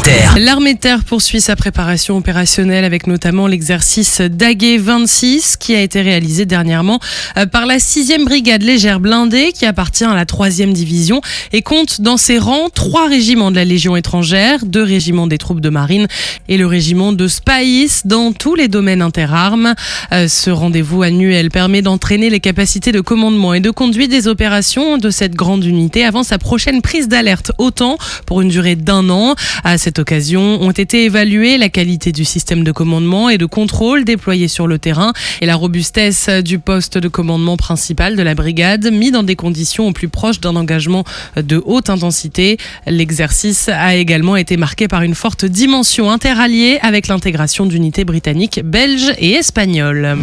Terre. L'armée de terre poursuit sa préparation opérationnelle avec notamment l'exercice Daguet 26 qui a été réalisé dernièrement par la 6e brigade légère blindée qui appartient à la 3e division et compte dans ses rangs 3 régiments de la Légion étrangère, 2 régiments des troupes de marine et le régiment de Space dans tous les domaines interarmes. Ce rendez-vous annuel permet d'entraîner les capacités de commandement et de conduite des opérations de cette grande unité avant sa prochaine prise d'alerte OTAN pour une durée d'1 an. À cette occasion, ont été évaluées la qualité du système de commandement et de contrôle déployé sur le terrain et la robustesse du poste de commandement principal de la brigade, mis dans des conditions au plus proches d'un engagement de haute intensité. L'exercice a également été marqué par une forte dimension interalliée avec l'intégration d'unités britanniques, belges et espagnoles.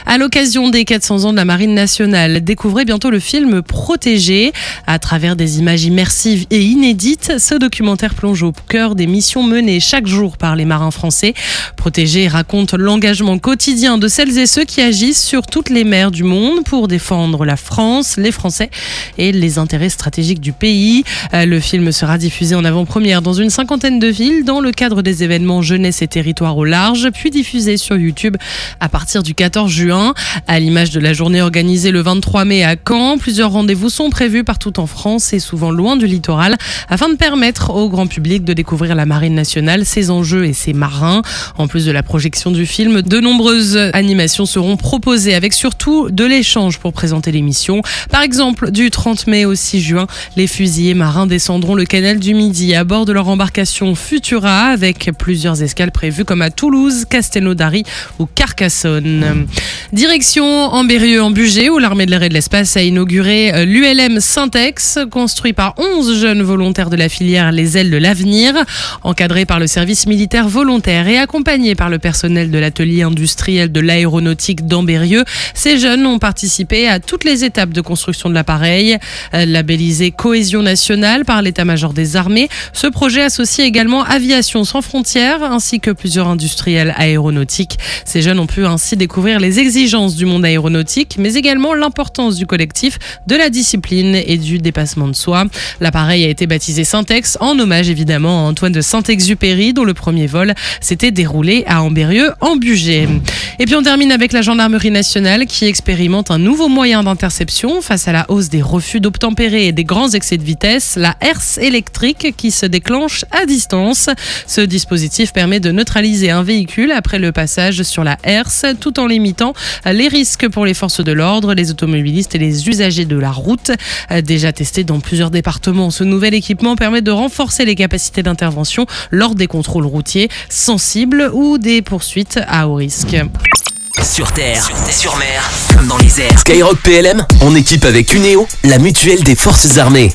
À l'occasion des 400 ans de la Marine nationale, découvrez bientôt le film Protégé. À travers des images immersives et inédites, ce documentaire plonge au cœur des missions menées chaque jour par les marins français. Protégé raconte l'engagement quotidien de celles et ceux qui agissent sur toutes les mers du monde pour défendre la France, les Français et les intérêts stratégiques du pays. Le film sera diffusé en avant-première dans une 50aine de villes dans le cadre des événements Jeunesse et Territoire au large, puis diffusé sur YouTube à partir du 14 juin. À l'image de la journée organisée le 23 mai à Caen, plusieurs rendez-vous sont prévus partout en France et souvent loin du littoral afin de permettre au grand public de découvrir la Marine nationale, ses enjeux et ses marins. En plus de la projection du film, de nombreuses animations seront proposées avec surtout de l'échange pour présenter l'émission. Par exemple, du 30 mai au 6 juin, les fusiliers marins descendront le canal du Midi à bord de leur embarcation Futura avec plusieurs escales prévues comme à Toulouse, Castelnaudary ou Carcassonne. Direction Ambérieu en Bugey où l'armée de l'air et de l'espace a inauguré l'ULM Syntex, construit par 11 jeunes volontaires de la filière Les Ailes de l'Avenir, encadré par le service militaire volontaire et accompagné par le personnel de l'atelier industriel de l'aéronautique d'Ambérieu. Ces jeunes ont participé à toutes les étapes de construction de l'appareil. Labellisé Cohésion nationale par l'état-major des armées, ce projet associe également Aviation sans frontières ainsi que plusieurs industriels aéronautiques. Ces jeunes ont pu ainsi découvrir les exigences du monde aéronautique, mais également l'importance du collectif, de la discipline et du dépassement de soi. L'appareil a été baptisé Syntex en hommage évidemment à Antoine de Saint-Exupéry, dont le premier vol s'était déroulé à Ambérieu en Bugey. Et puis on termine avec la gendarmerie nationale qui expérimente un nouveau moyen d'interception face à la hausse des refus d'obtempérer et des grands excès de vitesse, la herse électrique qui se déclenche à distance. Ce dispositif permet de neutraliser un véhicule après le passage sur la herse tout en limitant les risques pour les forces de l'ordre, les automobilistes et les usagers de la route. Déjà testé dans plusieurs départements, ce nouvel équipement permet de renforcer les capacités d'intervention lors des contrôles routiers sensibles ou des poursuites à haut risque. Sur terre, sur mer, comme dans les airs. Skyrock PLM, en équipe avec Cuneo, la mutuelle des forces armées.